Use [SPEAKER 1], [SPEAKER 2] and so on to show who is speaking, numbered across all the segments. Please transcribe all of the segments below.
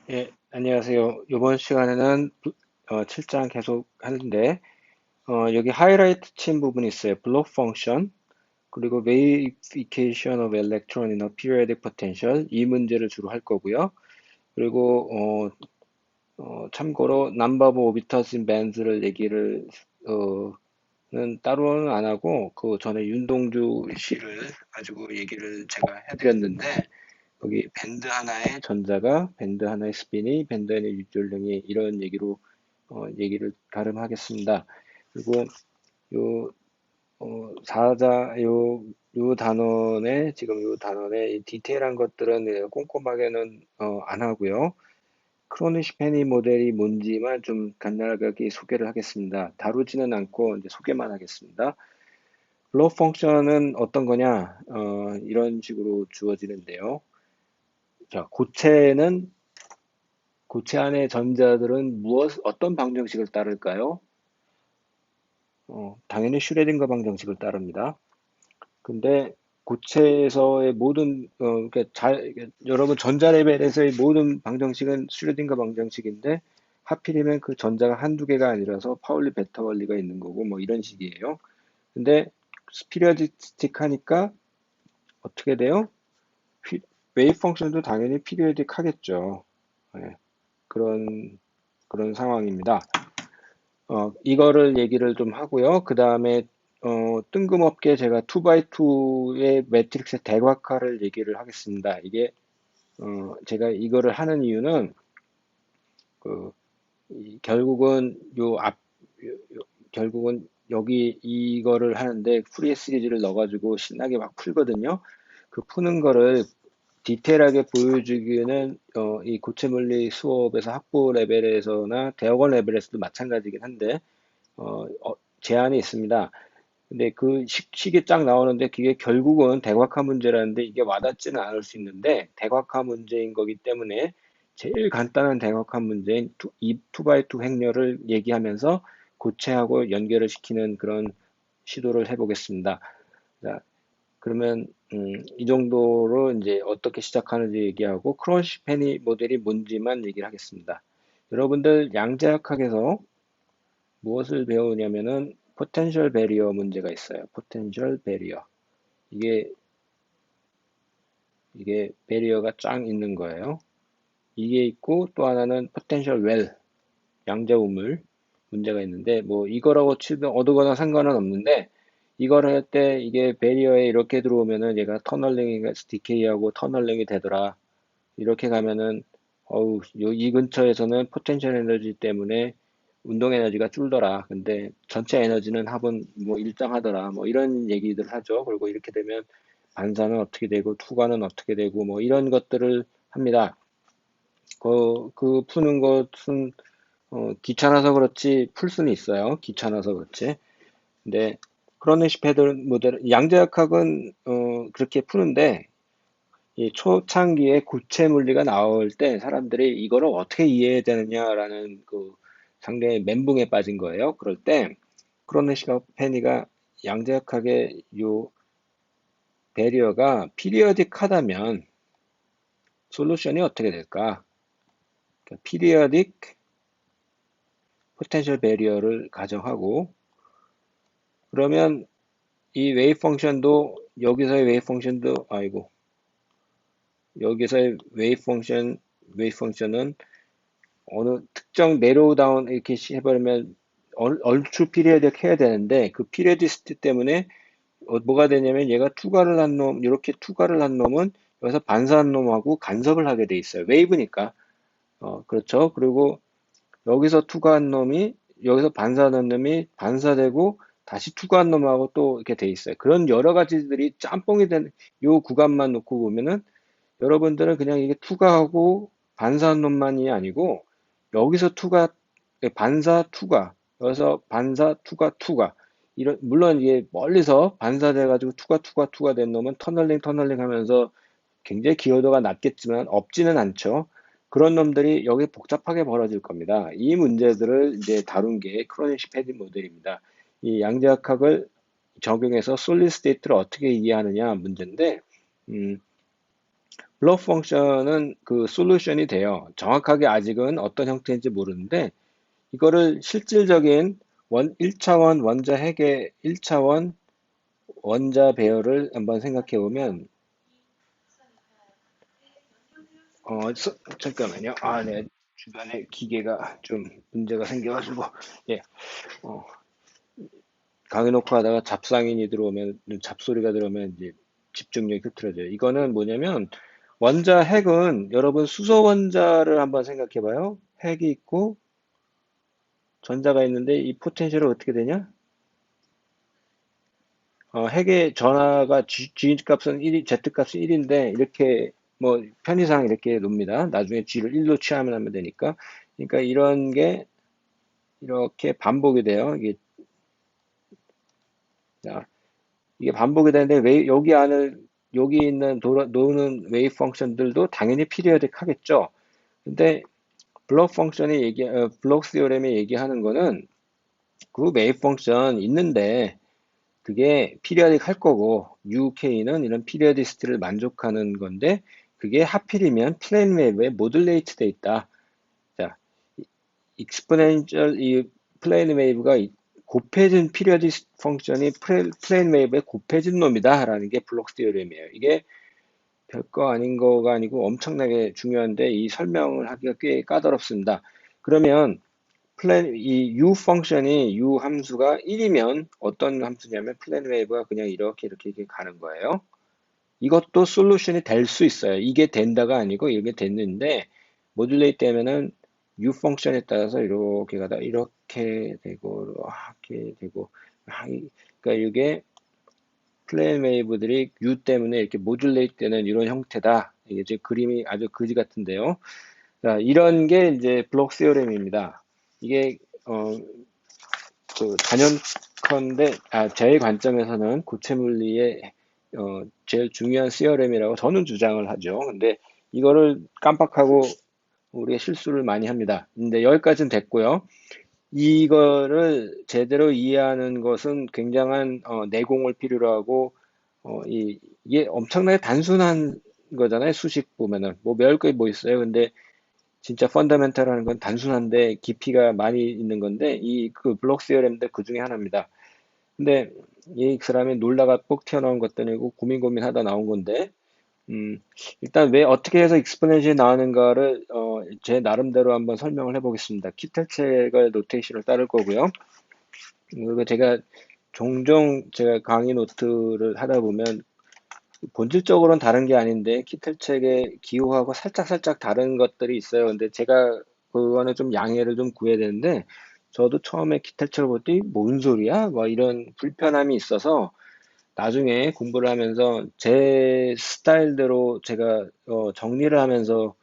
[SPEAKER 1] 예, 안녕하세요. 이번 시간에는 7장 계속 하는데, 여기 하이라이트 친 부분이 있어요. block function, 그리고 verification of electron in a periodic potential, 이 문제를 주로 할 거고요. 그리고, 참고로 number of orbitals in bands를 얘기를, 는 따로는 안 하고, 그 전에 윤동주 씨를 가지고 얘기를 제가 해드렸는데, 거기 밴드 하나의 전자가 밴드 하나의 스핀이 밴드 하나의 유전력이 이런 얘기를 가름하겠습니다. 그리고 요 요 단원의 지금 요 단원의 디테일한 것들은 꼼꼼하게는 안 하고요. 크로니시 페니 모델이 뭔지만 좀 간략하게 소개를 하겠습니다. 다루지는 않고 이제 소개만 하겠습니다. 블록 펑션은 어떤 거냐? 이런 식으로 주어지는데요. 자, 고체 안의 전자들은 어떤 방정식을 따를까요? 당연히 슈레딩거 방정식을 따릅니다. 근데 고체에서의 모든, 그러니까 여러분 전자 레벨에서의 모든 방정식은 슈레딩거 방정식인데, 하필이면 그 전자가 한두 개가 아니라서 파울리 베타 원리가 있는 거고, 뭐 이런 식이에요. 근데 피리어디스틱 하니까 어떻게 돼요? 웨이브 펑션도 당연히 피리어딕 하겠죠. 네, 그런, 그런 상황입니다. 이거를 얘기를 좀 하고요. 그 다음에 뜬금없게 제가 2x2의 매트릭스 대각화를 얘기를 하겠습니다. 이게 제가 이거를 하는 이유는 그 결국은 결국은 여기 이거를 하는데 프리에 시리즈를 넣어가지고 신나게 막 풀거든요. 그 푸는 거를 디테일하게 보여주기에는 이 고체물리 수업에서 학부 레벨에서나 대학원 레벨에서도 마찬가지긴 한데 제한이 있습니다. 근데 그 식이 쫙 나오는데 그게 결국은 대각화 문제라는데 이게 와닿지는 않을 수 있는데 대각화 문제인 거기 때문에 제일 간단한 대각화 문제인 2x2 행렬을 얘기하면서 고체하고 연결을 시키는 그런 시도를 해보겠습니다. 자, 그러면 이 정도로 이제 어떻게 시작하는지 얘기하고 크로니시 페니 모델이 뭔지만 얘기를 하겠습니다. 여러분들 양자역학에서 무엇을 배우냐면은 포텐셜 베리어 문제가 있어요. 포텐셜 베리어. 이게 베리어가 쫙 있는 거예요. 이게 있고 또 하나는 포텐셜 웰, 양자 우물 문제가 있는데 뭐 이거라고 치든 어두거나 상관은 없는데 이걸 할 때 이게 베리어에 이렇게 들어오면은 얘가 터널링이 디케이하고 터널링이 되더라. 이렇게 가면은 이 근처에서는 포텐셜 에너지 때문에 운동 에너지가 줄더라. 근데 전체 에너지는 합은 뭐 일정하더라. 뭐 이런 얘기들 하죠. 그리고 이렇게 되면 반사는 어떻게 되고 투과는 어떻게 되고 뭐 이런 것들을 합니다. 그 푸는 것은 귀찮아서 그렇지 풀 수는 있어요. 귀찮아서 그렇지. 근데 크로니시 패드 모델 양자역학은 그렇게 푸는데 이 초창기에 구체 물리가 나올 때 사람들이 이거를 어떻게 이해해야 되느냐라는 그 상당히 멘붕에 빠진 거예요. 그럴 때 크로네시가 페니가 양자역학의 요 배리어가 피리어딕하다면 솔루션이 어떻게 될까? 피리어딕 포텐셜 배리어를 가정하고 그러면 이 웨이브 펑션도 여기서의 웨이브 펑션도 아이고 여기서의 웨이브 펑션은 어느 특정 내로우 다운 이렇게 해버리면 얼추 피리어딕 해야 되는데 그 피리어디스티 때문에 뭐가 되냐면 얘가 투과를 한 놈, 이렇게 투과를 한 놈은 여기서 반사한 놈하고 간섭을 하게 돼 있어요. 웨이브니까. 그렇죠. 그리고 여기서 투과한 놈이 여기서 반사하는 놈이 반사되고 다시 투과한 놈하고 또 이렇게 돼 있어요. 그런 여러 가지들이 짬뽕이 되는 요 구간만 놓고 보면은 여러분들은 그냥 이게 투과하고 반사한 놈만이 아니고 여기서 반사 투과, 여기서 반사 투과 투과. 이런 물론 이게 멀리서 반사돼 가지고 투과 된 놈은 터널링 하면서 굉장히 기여도가 낮겠지만 없지는 않죠. 그런 놈들이 여기 복잡하게 벌어질 겁니다. 이 문제들을 이제 다룬 게 크로니시 패디 모델입니다. 이 양자역학을 적용해서 솔리드 스테이트를 어떻게 이해하느냐 문제인데, 음, 블록 펑션은 그 솔루션이 돼요. 정확하게 아직은 어떤 형태인지 모르는데 이거를 실질적인 1차원 원자 핵의 1차원 원자 배열을 한번 생각해 보면 잠깐만요. 네. 주변에 기계가 좀 문제가 생겨가지고 예, 어, 강의놓고 하다가 잡상인이 들어오면 잡소리가 들어오면 이제 집중력이 흐트러져요. 이거는 뭐냐면 원자 핵은 여러분 수소 원자를 한번 생각해 봐요. 핵이 있고 전자가 있는데 이 포텐셜은 어떻게 되냐? 핵의 전하가 G 값은 1, Z 값은 1인데 이렇게 뭐 편의상 이렇게 놉니다. 나중에 G를 1로 취하면 되니까. 그러니까 이런 게 이렇게 반복이 돼요. 자, 이게 반복이 되는데 여기 있는 노는 웨이브 펑션들도 당연히 피리어딕 하겠죠. 근데 블록 시오렘이 얘기하는 거는 그 웨이브 펑션 있는데 그게 피리어딕 할 거고 UK는 이런 피리어디시티를 만족하는 건데 그게 하필이면 플레인 웨이브에 모듈레이트 돼 있다. 자, 익스포넨셜 이 플레인 웨이브가 곱해진 피리어디스 펑션이 플레인 웨이브의 곱해진 놈이다라는 게 블록 시오렘이에요. 이게 별거 아닌 거가 아니고 엄청나게 중요한데 이 설명을 하기가 꽤 까다롭습니다. 그러면 이 U 펑션이 U 함수가 1이면 어떤 함수냐면 플랜 웨이브가 그냥 이렇게 가는 거예요. 이것도 솔루션이 될 수 있어요. 이게 된다가 아니고 이게 됐는데 모듈레이트 되면은 U 펑션에 따라서 이렇게 가다 이렇게 되고 이렇게 되고 그러니까 이게 플레인 웨이브들이 U 때문에 이렇게 모듈레이트 되는 이런 형태다. 이게 이제 그림이 아주 그지 같은데요. 자, 이런 게 이제 블록 시오렘입니다. 이게 단연컨대 제 관점에서는 고체물리의 제일 중요한 시어렘이라고 저는 주장을 하죠. 근데 이거를 깜빡하고 우리가 실수를 많이 합니다. 근데 여기까지는 됐고요. 이거를 제대로 이해하는 것은 굉장한 내공을 필요로 하고 이게 엄청나게 단순한 거잖아요. 수식 보면은 뭐 배울 게 뭐 있어요. 근데 진짜 펀더멘탈하는 건 단순한데 깊이가 많이 있는 건데 이 그 블록 시어렘도 그 중에 하나입니다. 근데 이 사람이 놀다가 꼭 튀어나온 것도 아니고 고민하다 나온 건데 일단 왜 어떻게 해서 익스포넨셜이 나오는가를 제 나름대로 한번 설명을 해보겠습니다. 키텔체가 노테이션을 따를 거고요. 그리고 제가 종종 제가 강의 노트를 하다 보면 본질적으로는 다른 게 아닌데 키텔책에 기호하고 살짝 다른 것들이 있어요. 근데 제가 그거는 좀 양해를 좀 구해야 되는데 저도 처음에 키텔책을 볼 때 뭔 소리야? 뭐 이런 불편함이 있어서 나중에 공부를 하면서 제 스타일대로 제가 정리를 하면서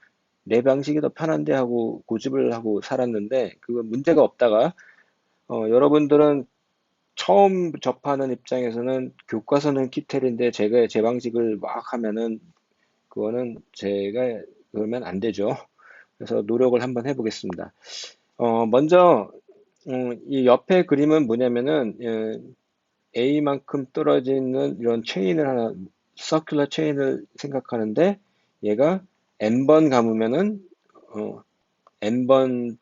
[SPEAKER 1] 내 방식이 더 편한데 하고 고집을 하고 살았는데 그거 문제가 없다가 여러분들은 처음 접하는 입장에서는 교과서는 키텔인데 제가 제 방식을 막 하면은 그거는 제가 그러면 안 되죠. 그래서 노력을 한번 해보겠습니다. 먼저 이 옆에 그림은 뭐냐면은 A만큼 떨어지는 이런 체인을 하나 서큘러 체인을 생각하는데 얘가 n번 감으면은 n번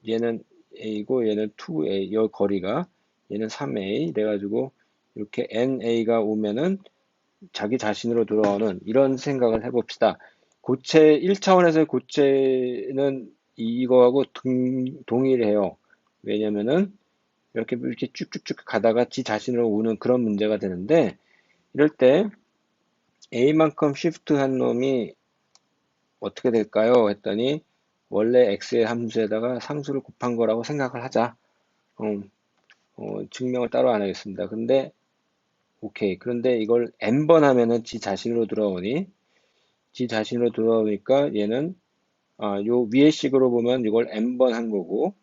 [SPEAKER 1] 얘는 A고 얘는 2A 이 거리가 얘는 3A 그래가지고 이렇게 NA가 오면은 자기 자신으로 돌아오는 이런 생각을 해봅시다. 고체 1차원에서의 고체는 이거하고 동일해요. 왜냐면은 이렇게 쭉쭉쭉 가다가 지 자신으로 오는 그런 문제가 되는데 이럴 때 A만큼 시프트한 놈이 어떻게 될까요? 했더니 원래 X의 함수에다가 상수를 곱한 거라고 생각을 하자. 증명을 따로 안 하겠습니다. 근데 오케이. 그런데 이걸 n번 하면은 지 자신으로 돌아오니 지 자신으로 돌아오니까 얘는 요 위의 식으로 보면 이걸 n번 한 거고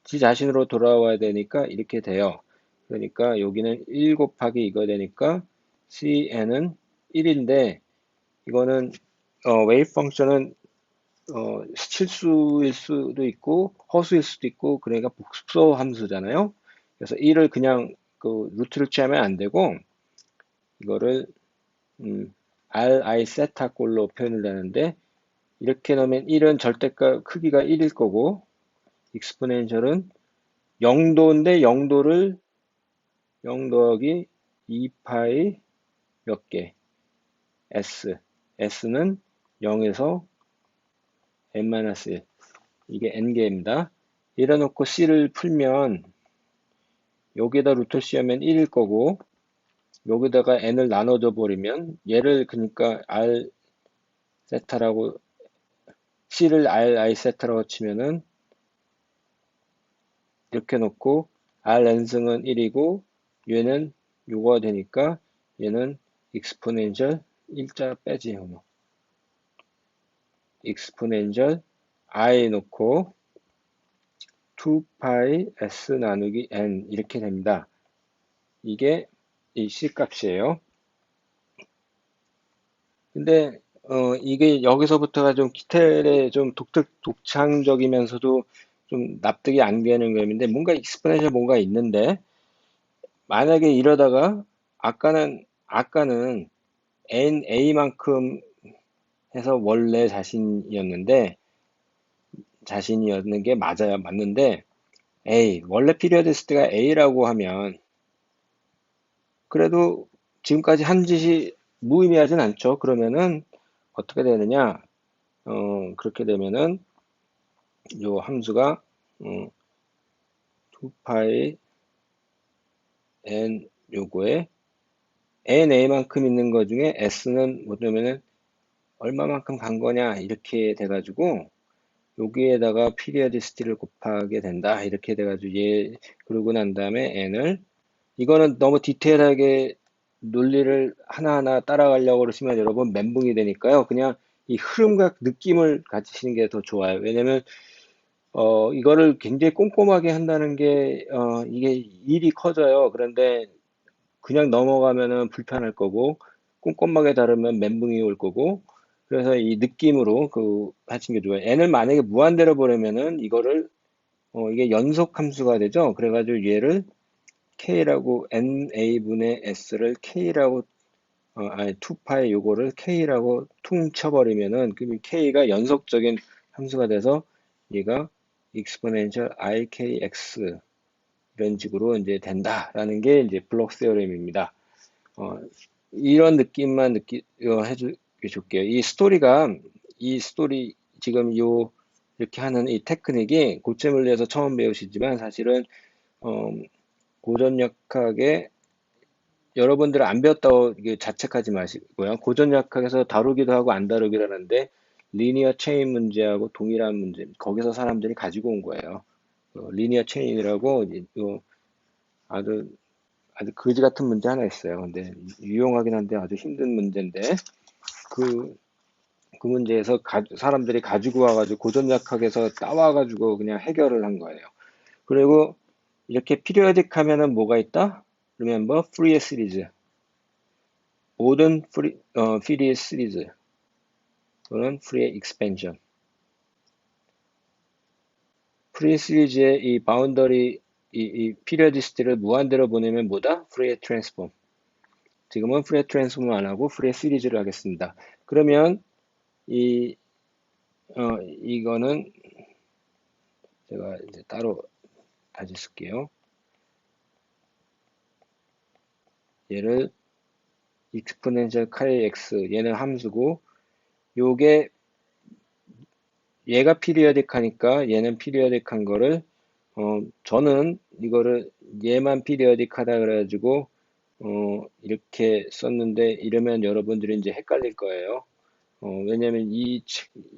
[SPEAKER 1] 지 자신으로 돌아와야 되니까 이렇게 돼요. 그러니까 여기는 1 곱하기 이거 되니까 cn은 1인데 이거는 웨이브 펑션은 실수일 수도 있고 허수일 수도 있고 그러니까 복소 함수잖아요. 그래서 1을 그냥 그 루트를 취하면 안 되고 이거를 ri 세타 꼴로 표현을 하는데 이렇게 넣으면 1은 절대값 크기가 1일 거고 익스포넨셜은 0도인데 0도를 0 더하기 2파이 몇 개 s는 0에서 n-1 이게 n개입니다. 이래놓고 c를 풀면 여기에다 루트 씌우면 1일 거고 여기다가 n을 나눠줘 버리면 얘를 그러니까 r 세타라고 c를 ri 세타라고 치면은 이렇게 놓고 r n승은 1이고 얘는 요거가 되니까 얘는 익스포넨셜 1자 빼지 익스포넨셜 i 놓고 2파이 s 나누기 n 이렇게 됩니다. 이게 이 c 값이에요. 근데 이게 여기서부터가 좀 키텔의 좀 독창적이면서도 좀 납득이 안 되는 그림인데 뭔가 익스포넨셜 뭔가 있는데 만약에 이러다가 아까는 na만큼 해서 원래 자신이었는 게 맞아요. 맞는데 원래 피리어디스트가 A라고 하면 그래도 지금까지 한 짓이 무의미하진 않죠. 그러면은 어떻게 되느냐? 그렇게 되면은 요 함수가 2파이 n 요거에 na만큼 있는 것 중에 s는 뭐냐면은 얼마만큼 간 거냐 이렇게 돼가지고 여기에다가 피리어디시티를 곱하게 된다 이렇게 돼가지고 얘 그러고 난 다음에 n을 이거는 너무 디테일하게 논리를 하나하나 따라가려고 그러시면 여러분 멘붕이 되니까요. 그냥 이 흐름과 느낌을 가지시는 게 더 좋아요. 왜냐면 이거를 굉장히 꼼꼼하게 한다는 게 이게 일이 커져요. 그런데 그냥 넘어가면은 불편할 거고 꼼꼼하게 다루면 멘붕이 올 거고 그래서 이 느낌으로 하시는 게 좋아요. n을 만약에 무한대로 보려면은 이거를 이게 연속 함수가 되죠. 그래가지고 얘를 k라고 na분의 s를 k라고 아니 2파이 요거를 k라고 퉁 쳐버리면은 그 k가 연속적인 함수가 돼서 얘가 exponential ikx 이런 식으로 이제 된다라는 게 이제 블록 세어렘입니다. 어, 이런 느낌만 해줄게요. 이 스토리 지금 이렇게 하는 이 테크닉이 고체물리에서 처음 배우시지만 사실은 어, 고전역학에 여러분들 안 배웠다고 자책하지 마시고요. 고전역학에서 다루기도 하고 안 다루기도 하는데 리니어 체인 문제하고 동일한 문제 거기서 사람들이 가지고 온 거예요. 리니어 체인이라고 아주 거지 같은 문제 하나 있어요. 근데 유용하긴 한데 아주 힘든 문제인데 그, 그 문제에서 사람들이 가지고 와가지고 고전역학에서 따와가지고 그냥 해결을 한 거예요. 그리고 이렇게 피리어딕 하면은 뭐가 있다? Remember, Fourier 시리즈. 모든 Fourier 시리즈 또는 Fourier 익스펜션. Fourier 시리즈의 이 바운더리 이 피리어디시티를 무한대로 보내면 뭐다? Fourier 트랜스폼. 지금은 Fourier 트랜스폼 안 하고 Fourier 시리즈를 하겠습니다. 그러면 이거는 제가 이제 따로 다시 쓸게요. 얘를 exponential kx 얘는 함수고 요게 얘가 피리어딕하니까 얘는 피리어딕한 거를 저는 이거를 얘만 피리어딕하다 그래가지고 이렇게 썼는데 이러면 여러분들이 이제 헷갈릴 거예요. 왜냐면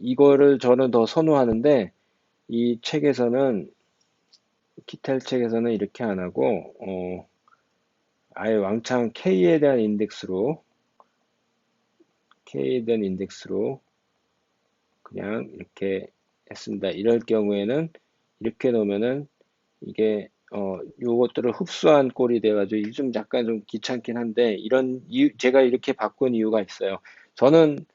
[SPEAKER 1] 이거를 저는 더 선호하는데 이 책에서는 키텔 책에서는 이렇게 안 하고 아예 왕창 K에 대한 인덱스로 그냥 이렇게 했습니다. 이럴 경우에는 이렇게 놓으면은 이게 요것들을 흡수한 꼴이 돼가지고 좀 약간 좀 귀찮긴 한데 제가 이렇게 바꾼 이유가 있어요. 저는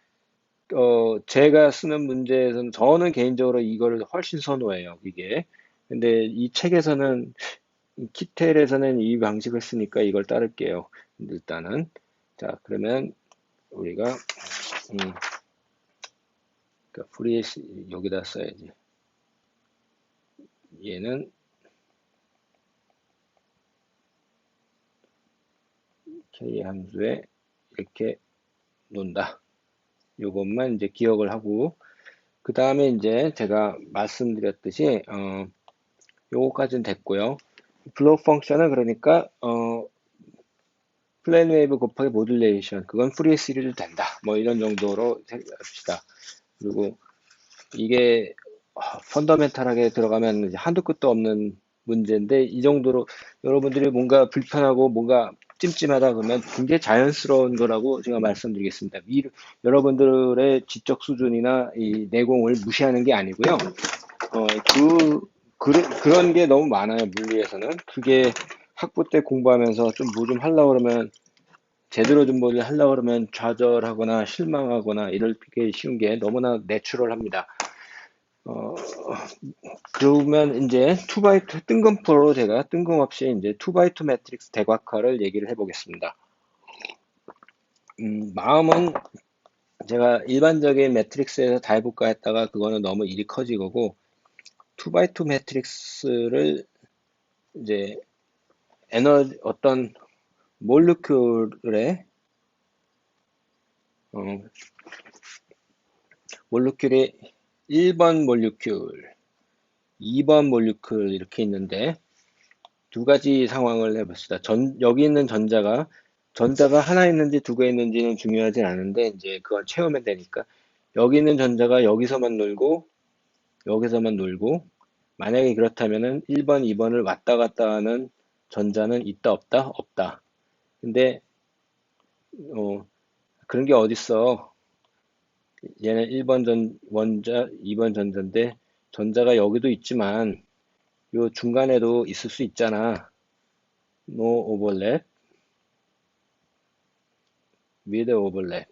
[SPEAKER 1] 제가 쓰는 문제에서는 저는 개인적으로 이거를 훨씬 선호해요. 이게. 근데 이 책에서는 키텔에서는 이 방식을 쓰니까 이걸 따를게요. 일단은 자 그러면 우리가 그러니까 프리에스 여기다 써야지. 얘는 K 함수에 이렇게 놓는다. 요것만 이제 기억을 하고, 그 다음에 이제 제가 말씀드렸듯이, 요거까지는 됐고요. 블록 펑션은 그러니까, 플레인 웨이브 곱하기 모듈레이션, 그건 프리에 시리즈 된다. 뭐 이런 정도로 생각합시다. 그리고 이게 펀더멘탈하게 들어가면 이제 한도 끝도 없는 문제인데, 이 정도로 여러분들이 뭔가 불편하고 뭔가 찜찜하다 그러면 굉장히 자연스러운 거라고 제가 말씀드리겠습니다. 여러분들의 지적 수준이나 이 내공을 무시하는 게 아니고요. 그런 게 너무 많아요, 물리에서는. 그게 학부 때 공부하면서 좀 뭐 좀 하려고 그러면, 제대로 좀 뭘 하려고 그러면 좌절하거나 실망하거나 이럴 게 쉬운 게 너무나 내추럴합니다. 어, 그러면 이제 2x2 뜬금포로 제가 뜬금없이 이제 2x2 매트릭스 대각화를 얘기를 해보겠습니다. 마음은 제가 일반적인 매트릭스에서 다 해볼까 했다가 그거는 너무 일이 커지고 2x2 매트릭스를 이제 어떤 몰리큘의 어, 몰리큘이 1번 몰리큘, 2번 몰리큘 이렇게 있는데 두 가지 상황을 해봅시다. 여기 있는 전자가 하나 있는지 두 개 있는지는 중요하진 않은데, 이제 그건 채우면 되니까. 여기 있는 전자가 여기서만 놀고, 여기서만 놀고, 만약에 그렇다면은 1번, 2번을 왔다 갔다 하는 전자는 있다, 없다? 없다. 근데, 그런 게 어딨어. 얘는 1번 원자, 2번 전자인데, 전자가 여기도 있지만, 요 중간에도 있을 수 있잖아. No overlap, with overlap.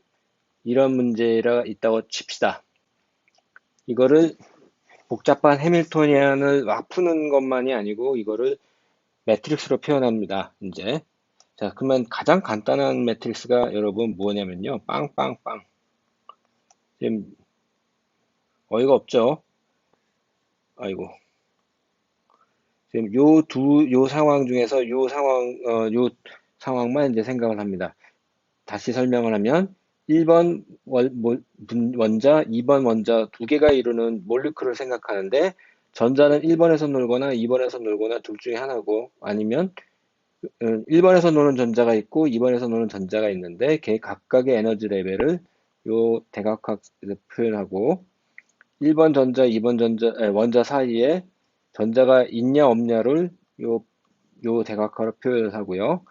[SPEAKER 1] 이런 문제가 있다고 칩시다. 이거를 복잡한 해밀토니안을 막 푸는 것만이 아니고 이거를 매트릭스로 표현합니다. 이제 자, 그러면 가장 간단한 매트릭스가 여러분 뭐냐면요. 빵빵빵. 지금 어이가 없죠? 아이고. 지금 요 상황 중에서 요 상황만 이제 생각을 합니다. 다시 설명을 하면 1번 원자, 2번 원자 두 개가 이루는 몰리큘을 생각하는데 전자는 1번에서 놀거나 2번에서 놀거나 둘 중에 하나고 아니면 1번에서 노는 전자가 있고 2번에서 노는 전자가 있는데 걔 각각의 에너지 레벨을 요 대각학에서 표현하고 1번 전자, 2번 원자 사이에 전자가 있냐 없냐를 요 대각화로 표현하고요.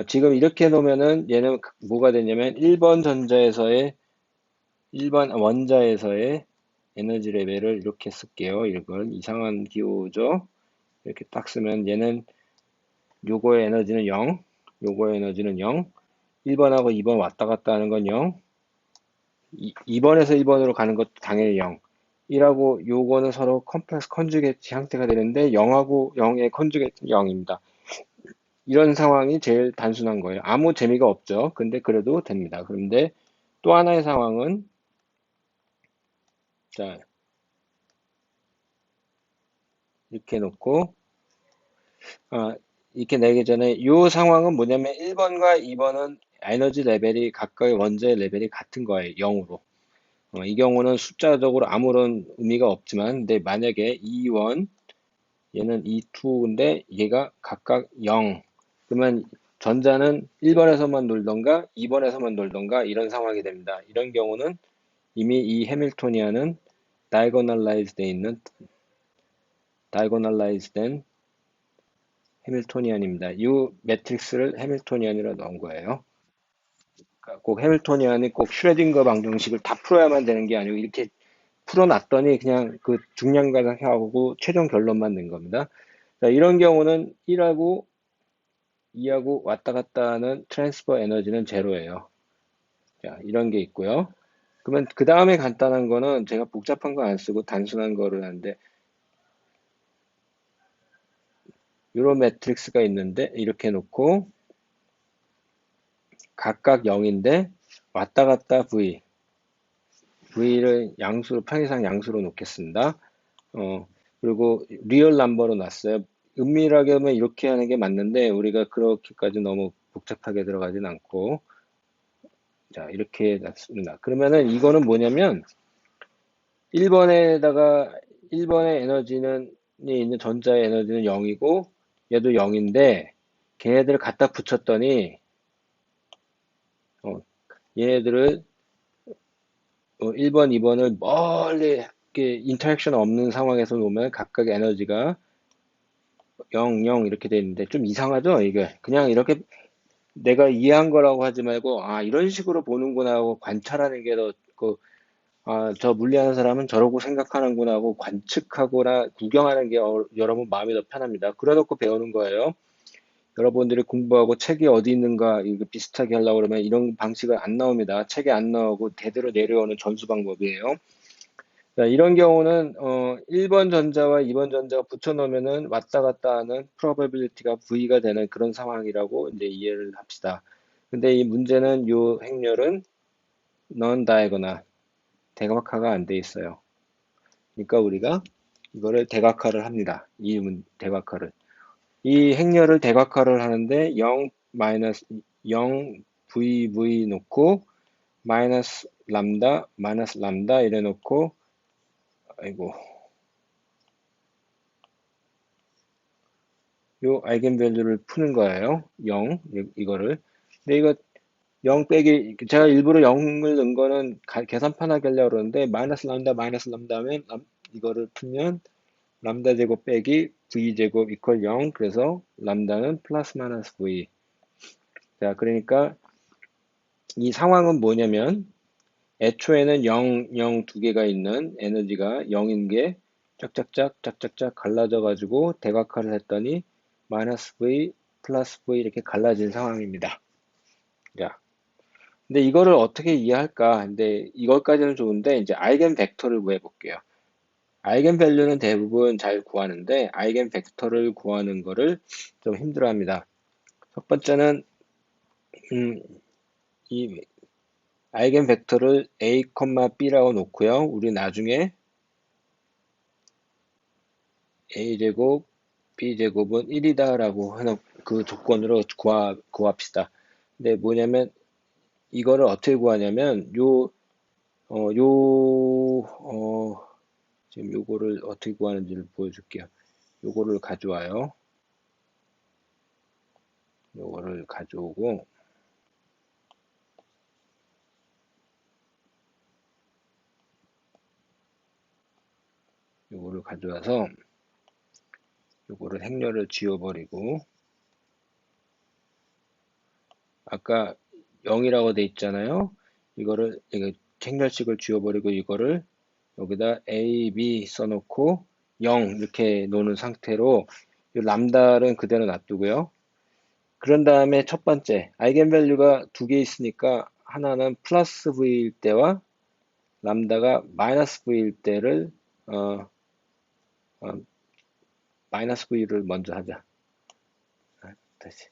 [SPEAKER 1] 지금 이렇게 놓으면은 얘는 뭐가 되냐면 1번 전자에서의 1번 원자에서의 에너지 레벨을 이렇게 쓸게요. 이건 이상한 기호죠. 이렇게 딱 쓰면 얘는 요거의 에너지는 0, 요거의 에너지는 0, 1번하고 2번 왔다 갔다 하는 건 0, 2번에서 1번으로 가는 것도 당연히 0. 1하고 요거는 서로 컴플렉스 컨주게이트 형태가 되는데 0하고 0의 컨주게이트는 0입니다. 이런 상황이 제일 단순한 거예요. 아무 재미가 없죠. 근데 그래도 됩니다. 그런데 또 하나의 상황은 자 이렇게 놓고 이렇게 내기 전에 이 상황은 뭐냐면 1번과 2번은 에너지 레벨이 각각의 원자의 레벨이 같은 거예요. 0으로. 이 경우는 숫자적으로 아무런 의미가 없지만 근데 만약에 2원 얘는 2,2인데 얘가 각각 0 그러면 전자는 1번에서만 놀던가 2번에서만 놀던가 이런 상황이 됩니다. 이런 경우는 이미 이 해밀토니안은 다이고널라이즈 된 해밀토니안입니다. 이 매트릭스를 해밀토니안이라 넣은 거예요. 그러니까 꼭 해밀토니안이 꼭 슈레딩거 방정식을 다 풀어야만 되는 게 아니고 이렇게 풀어놨더니 그냥 그 중량가하고 최종 결론만 낸 겁니다. 자, 이런 경우는 1하고 2하고 왔다 갔다 하는 트랜스퍼 에너지는 제로예요. 자, 이런 게 있고요. 그러면 그 다음에 간단한 거는 제가 복잡한 거 안 쓰고 단순한 거를 하는데 이런 매트릭스가 있는데 이렇게 놓고 각각 0인데 왔다 갔다 V를 양수로, 편의상 양수로 놓겠습니다. 그리고 리얼 넘버로 놨어요. 은밀하게 하면 이렇게 하는 게 맞는데, 우리가 그렇게까지 너무 복잡하게 들어가진 않고, 자, 이렇게 놨습니다. 그러면은 이거는 뭐냐면, 1번에다가, 1번의 에너지는, 있는 전자의 에너지는 0이고, 얘도 0인데, 걔네들을 갖다 붙였더니, 어, 얘네들을 1번, 2번을 멀리 이렇게 인터랙션 없는 상황에서 놓으면 각각의 에너지가 0, 0 이렇게 돼 있는데 좀 이상하죠? 이게 그냥 이렇게 내가 이해한 거라고 하지 말고 아 이런 식으로 보는구나 하고 관찰하는 게 더 저 물리하는 사람은 저러고 생각하는구나 하고 관측하거나 구경하는 게 여러분 마음이 더 편합니다. 그래놓고 배우는 거예요. 여러분들이 공부하고 책이 어디 있는가 이거 비슷하게 하려고 그러면 이런 방식은 안 나옵니다. 책에 안 나오고 대대로 내려오는 전수 방법이에요. 자, 이런 경우는 1번 전자와 2번 전자가 붙여 놓으면은 왔다 갔다 하는 probability가 V가 되는 그런 상황이라고 이제 이해를 합시다. 근데 이 문제는 이 행렬은 non-diagonal, 대각화가 안 돼 있어요. 그러니까 우리가 이거를 대각화를 합니다. 대각화를. 이 행렬을 대각화를 하는데 0 마이너스 0 VV 놓고 마이너스 람다 이래 놓고 아이고 요 아이겐밸류를 푸는 거예요. 0 이거를. 근데 이거 0 빼기 제가 일부러 0을 넣은 거는 계산판 하게 하려고 그러는데 마이너스 람다 하면 이거를 풀면 람다 제곱 빼기 v 제곱 이퀄 0 그래서 람다는 플러스 마이너스 v. 자, 그러니까 이 상황은 뭐냐면 애초에는 0, 0 두 개가 있는 에너지가 0인 게 짝짝짝 갈라져 가지고 대각화를 했더니 마이너스 v 플러스 v 이렇게 갈라진 상황입니다. 자, 근데 이거를 어떻게 이해할까? 근데 이것까지는 좋은데 이제 아이겐 벡터를 구해 볼게요. 아이겐 밸류는 대부분 잘 구하는데 아이겐 벡터를 구하는 거를 좀 힘들어합니다. 첫 번째는 이 아이겐 벡터를 a, b라고 놓고요. 우리 나중에 a제곱 b제곱은 1이다라고 해놓고 그 조건으로 구합시다. 근데 뭐냐면 이거를 어떻게 구하냐면 어, 요, 지금 요거를 어떻게 구하는지를 보여줄게요. 요거를 가져와요. 요거를 가져오고, 요거를 가져와서, 요거를 행렬을 지워버리고, 아까 0이라고 돼 있잖아요. 이거 행렬식을 지워버리고, 이거를 여기다 A, B 써놓고, 0 이렇게 놓는 상태로, 이 람다는 그대로 놔두고요. 그런 다음에 첫 번째, 아이겐밸류가 두 개 있으니까, 하나는 플러스 V일 때와 람다가 마이너스 V일 때를 어, 어, 마이너스 V를 먼저 하자. 다시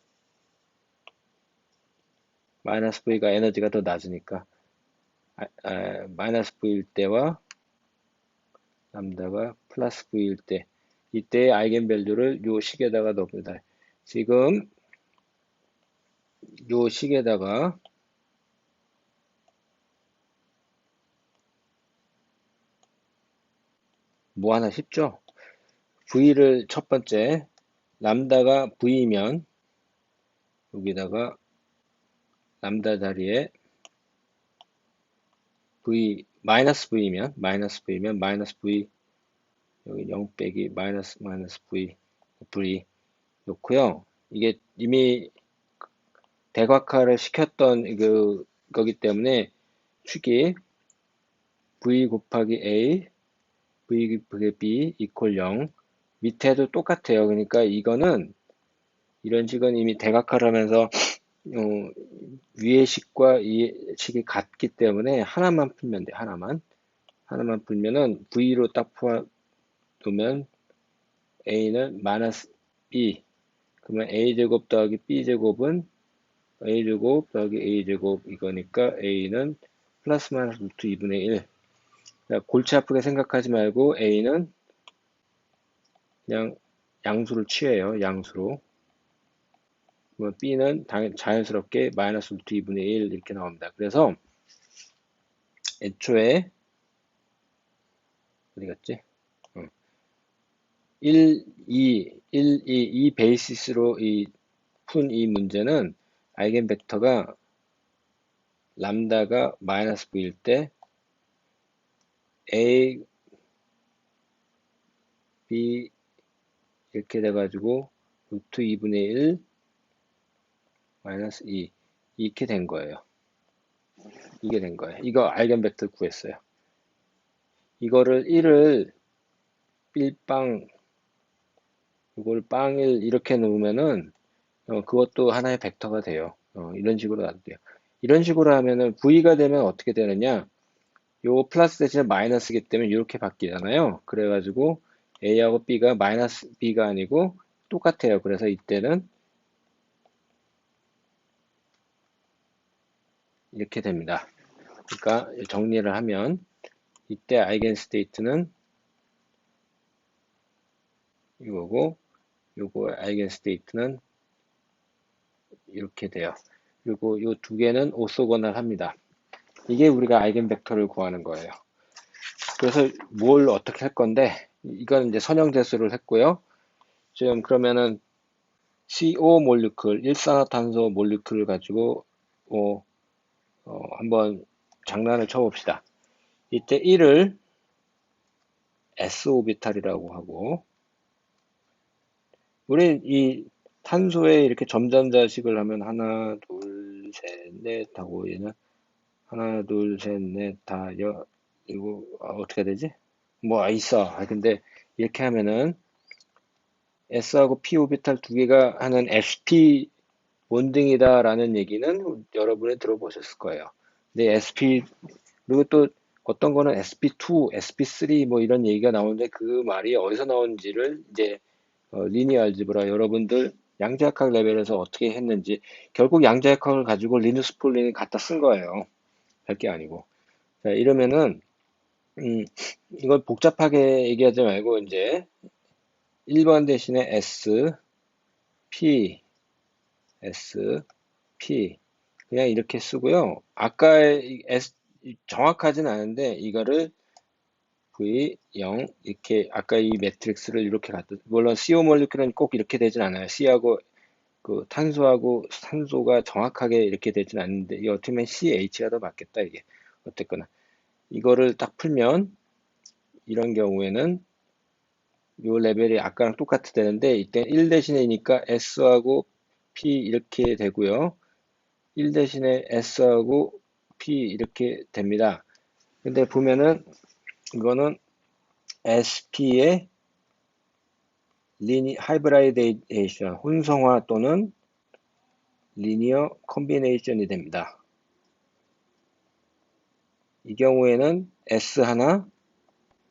[SPEAKER 1] 마이너스 V가 에너지가 더 낮으니까 마이너스 V일 때와 람다가 플러스 V일 때 이때의 아이겐밸류를 요 식에다가 넣습니다. 지금 요 식에다가 뭐 하나 쉽죠? V를 첫 번째 람다가 V면 여기다가 람다 자리에 마이너스 V면 마이너스 V 여기 0 빼기 마이너스 V 놓고요. 이게 이미 대각화를 시켰던 거기 때문에 축이 V 곱하기 A, V 곱하기 B 이퀄 0 밑에도 똑같아요. 그러니까 이거는 이런 식은 이미 대각화를 하면서 위의 식과 이 식이 같기 때문에 하나만 풀면 돼. 하나만 풀면은 V로 딱 두면 A는 마이너스 B 그러면 A제곱 더하기 B제곱은 a제곱 더하기 a제곱 이거니까 a는 플러스 마이너스 루트 2분의 1. 골치 아프게 생각하지 말고 a는 그냥 양수를 취해요. 양수로. 그러면 b는 자연스럽게 마이너스 루트 2분의 1 이렇게 나옵니다. 그래서 애초에 어디 갔지? 1, 2, 이 베이시스로 푼 이 문제는 아이겐 벡터가 람다가 마이너스 V일 때 A, B 이렇게 돼가지고 루트 2분의 1 마이너스 2 이렇게 된 거예요. 이게 된 거예요. 이거 아이겐 벡터 구했어요. 이거를 1을 1빵 이걸 빵1 이렇게 놓으면은 그것도 하나의 벡터가 돼요. 이런 식으로 놔도 돼요. 이런 식으로 하면은 V가 되면 어떻게 되느냐? 요 플러스 대신에 마이너스이기 때문에 이렇게 바뀌잖아요. 그래가지고 A하고 B가 마이너스 B가 아니고 똑같아요. 그래서 이때는 이렇게 됩니다. 그러니까 정리를 하면 이때 아이겐 스테이트는 이거고 요거 아이겐 스테이트는 이렇게 돼요. 그리고 요 두 개는 오소고널 합니다. 이게 우리가 아이겐 벡터를 구하는 거예요. 그래서 뭘 어떻게 할 건데 이건 이제 선형대수를 했고요. 지금 그러면은 CO 몰리큘, 일산화탄소 몰리큘을 가지고 한번 장난을 쳐봅시다. 이때 1을 S 오비탈이라고 하고 우리 이 탄소에 이렇게 점전자식을 하면 하나, 둘, 셋, 넷 하고 얘는 하나, 둘, 셋, 넷, 다, 이거 어떻게 되지? 뭐 있어. 근데 이렇게 하면은 S하고 P 오비탈 두 개가 하는 sp 본등이다라는 얘기는 여러분이 들어보셨을 거예요. 근데 sp 그리고 또 어떤 거는 sp2, sp3 뭐 이런 얘기가 나오는데 그 말이 어디서 나온지를 이제 리니어 알지브라 여러분들 양자역학 레벨에서 어떻게 했는지 결국 양자역학을 가지고 리누스 폴린이 갖다 쓴 거예요. 별게 아니고. 자, 이러면은 이걸 복잡하게 얘기하지 말고 이제 1번 대신에 S, P, S, P 그냥 이렇게 쓰고요. 아까 S 정확하진 않은데 이거를 V0 이렇게 아까 이 매트릭스를 이렇게 갖다 물론 CO 몰리큘은 꼭 이렇게 되진 않아요. C하고 그 탄소하고 산소가 정확하게 이렇게 되진 않는데 이 어떻게 보면 CH가 더 맞겠다 이게 어쨌거나 이거를 딱 풀면 이런 경우에는 요 레벨이 아까랑 똑같이 되는데 이때 1 대신에 니까 S하고 P 이렇게 되고요. 1 대신에 S하고 P 이렇게 됩니다. 근데 보면은 이거는 SP의 하이브라이데이션 혼성화 또는 리니어 콤비네이션이 됩니다. 이 경우에는 S 하나,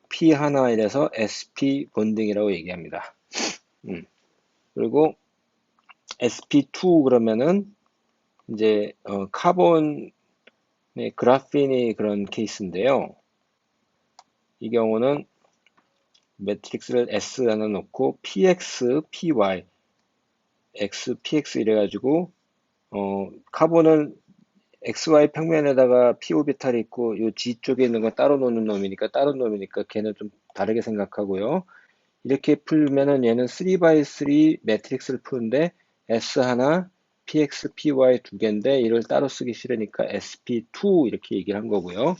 [SPEAKER 1] P 하나 이래서 SP 본딩이라고 얘기합니다. 그리고 SP2 그러면은 이제 카본의 그라핀이 그런 케이스인데요. 이 경우는 매트릭스를 S 하나 놓고 PX, PY, X, PX 이래가지고 카본은 XY 평면에다가 P 오비탈이 있고 요 G 쪽에 있는 건 따로 놓는 놈이니까 다른 놈이니까 걔는 좀 다르게 생각하고요. 이렇게 풀면은 얘는 3x3 매트릭스를 푸는데 S 하나, PX, PY 두 개인데 이를 따로 쓰기 싫으니까 SP2 이렇게 얘기를 한 거고요.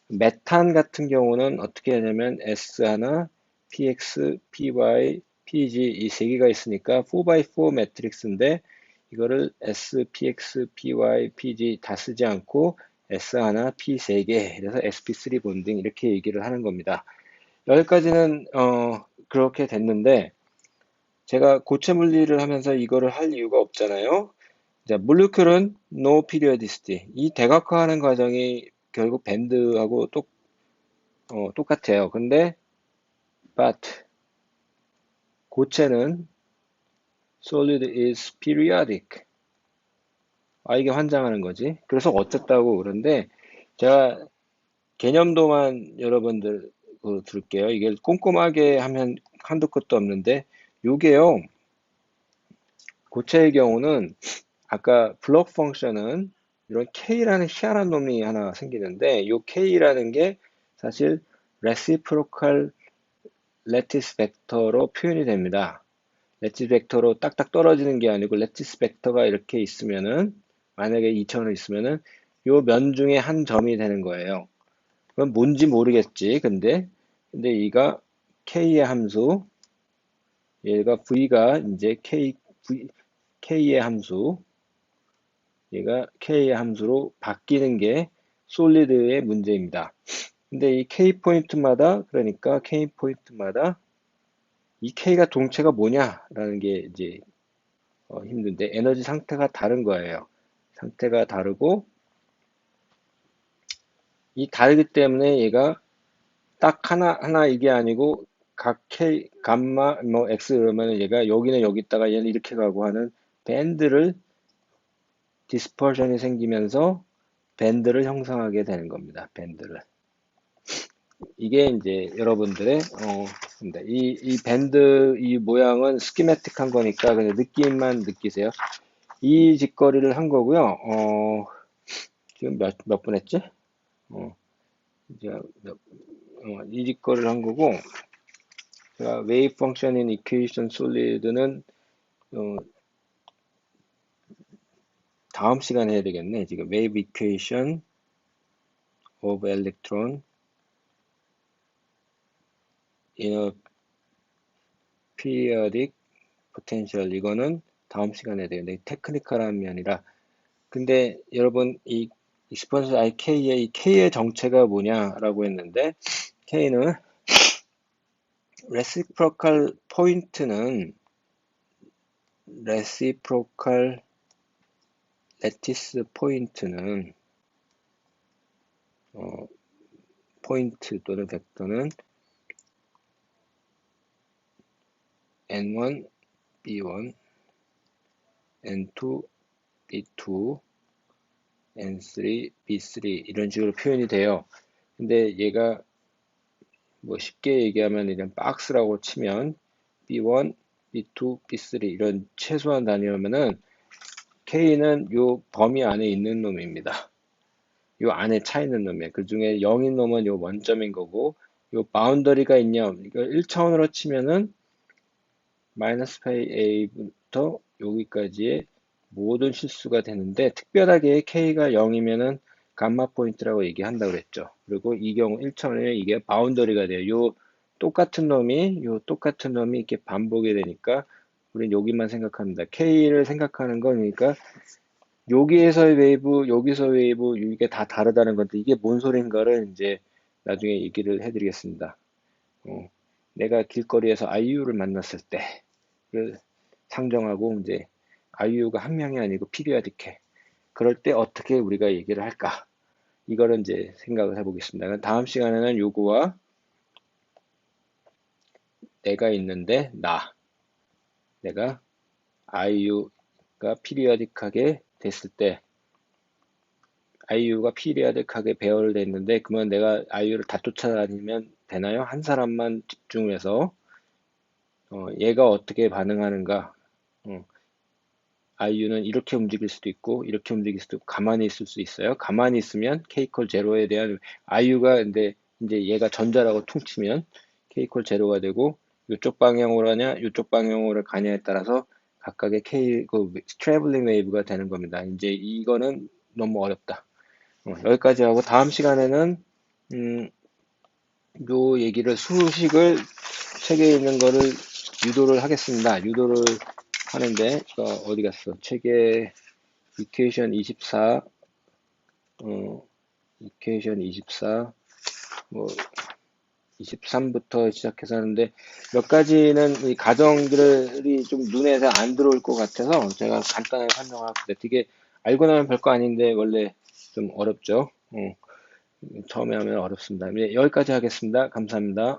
[SPEAKER 1] 메탄 같은 경우는 어떻게 하냐면 S 하나, PX, PY, PG 이 세 개가 있으니까 4x4 매트릭스인데 이거를 S, PX, PY, PG 다 쓰지 않고 S 하나, P 세 개, 그래서 SP3 본딩 이렇게 얘기를 하는 겁니다. 여기까지는 그렇게 됐는데 제가 고체 물리를 하면서 이거를 할 이유가 없잖아요. 자, 몰리큘은 no periodicity. 이 대각화하는 과정이 결국 밴드하고 똑같아요. 근데 but 고체는 solid is periodic. 이게 환장하는 거지. 그래서 어쨌다고 그런데 제가 개념도만 여러분들 줄게요. 이게 꼼꼼하게 하면 한도 끝도 없는데 요게요. 고체의 경우는 아까 블록 펑션은 이런 K라는 희한한 놈이 하나 생기는데 이 K라는 게 사실 레시프로칼 레티스 벡터로 표현이 됩니다. 레티스 벡터로 딱딱 떨어지는 게 아니고 레티스 벡터가 이렇게 있으면은 만약에 2차원으로 있으면은 요 면 중에 한 점이 되는 거예요. 그건 뭔지 모르겠지. 근데 이가 K의 함수, 얘가 V가 이제 K의 함수, 얘가 K의 함수로 바뀌는 게 솔리드의 문제입니다. 근데 이 K 포인트마다, 그러니까 K 포인트마다 이 K가 동체가 뭐냐라는 게 이제 힘든데 에너지 상태가 다른 거예요. 상태가 다르고 이 다르기 때문에 얘가 딱 하나 이게 아니고 각 K, 감마, 뭐 X 그러면 얘가 여기는 여기 있다가 얘는 이렇게 가고 하는 밴드를 디스퍼션이 생기면서 밴드를 형성하게 되는 겁니다. 밴드를. 이게 이제 여러분들의 이 밴드 이 모양은 스키매틱한 거니까 그냥 느낌만 느끼세요. 이 짓거리를 한 거고요. 지금 몇 분 했지? 이제 이 짓거리를 한 거고 제가 웨이브 펑션인 이퀘이션 솔리드는 다음 시간에 해야 되겠네. 지금 웨이브 이퀘이션 of electron in a periodic potential 이거는 다음 시간에 해야 되겠네. 테크니컬한 면이라. 근데 여러분 이 익스퍼런스 IK의 이 K의 정체가 뭐냐라고 했는데 K는 레시프로칼 포인트는 레시프로칼 레티스 포인트는 포인트 또는 벡터는 N1, B1, N2, B2, N3, B3 이런 식으로 표현이 돼요. 근데 얘가 뭐 쉽게 얘기하면 이런 박스라고 치면 B1, B2, B3 이런 최소한 단위라면은 K는 요 범위 안에 있는 놈입니다. 요 안에 차 있는 놈이에요. 그 중에 0인 놈은 요 원점인 거고 요 바운더리가 있냐 이거 1차원으로 치면은 마이너스 파이 A부터 여기까지의 모든 실수가 되는데 특별하게 K가 0이면은 감마 포인트라고 얘기한다고 그랬죠. 그리고 이 경우 1차원에 이게 바운더리가 돼요. 요 똑같은 놈이 이렇게 반복이 되니까 우린 여기만 생각합니다. K를 생각하는 거니까 여기에서의 웨이브, 여기서 웨이브 이게 다 다르다는 건데 이게 뭔 소린가를 이제 나중에 얘기를 해드리겠습니다. 내가 길거리에서 아이유를 만났을 때를 상정하고 이제 아이유가 한 명이 아니고 피리아디케. 그럴 때 어떻게 우리가 얘기를 할까? 이거를 이제 생각을 해보겠습니다. 다음 시간에는 요거와 내가 있는데 내가 아이유가 피리아딕하게 됐을 때 아이유가 피리아딕하게 배열됐는데 그러면 내가 아이유를 다 쫓아다니면 되나요? 한 사람만 집중해서 얘가 어떻게 반응하는가 아이유는 이렇게 움직일 수도 있고 이렇게 움직일 수도 있고 가만히 있을 수 있어요. 가만히 있으면 K콜 제로에 대한 아이유가 근데 이제 얘가 전자라고 퉁치면 K콜 제로가 되고 이쪽 방향으로 하냐 이쪽 방향으로 가냐에 따라서 각각의 K 그 트래블링 웨이브가 되는 겁니다. 이제 이거는 너무 어렵다. 여기까지 하고 다음 시간에는 요 얘기를 수식을 책에 있는 거를 유도를 하겠습니다. 유도를 하는데 어디 갔어? 책에 이퀘이션 24 이퀘이션 24 뭐 23부터 시작해서 하는데 몇 가지는 이 가정들이 좀 눈에서 안 들어올 것 같아서 제가 간단하게 설명하겠습니다. 되게 알고 나면 별거 아닌데 원래 좀 어렵죠. 처음에 하면 어렵습니다. 네, 여기까지 하겠습니다. 감사합니다.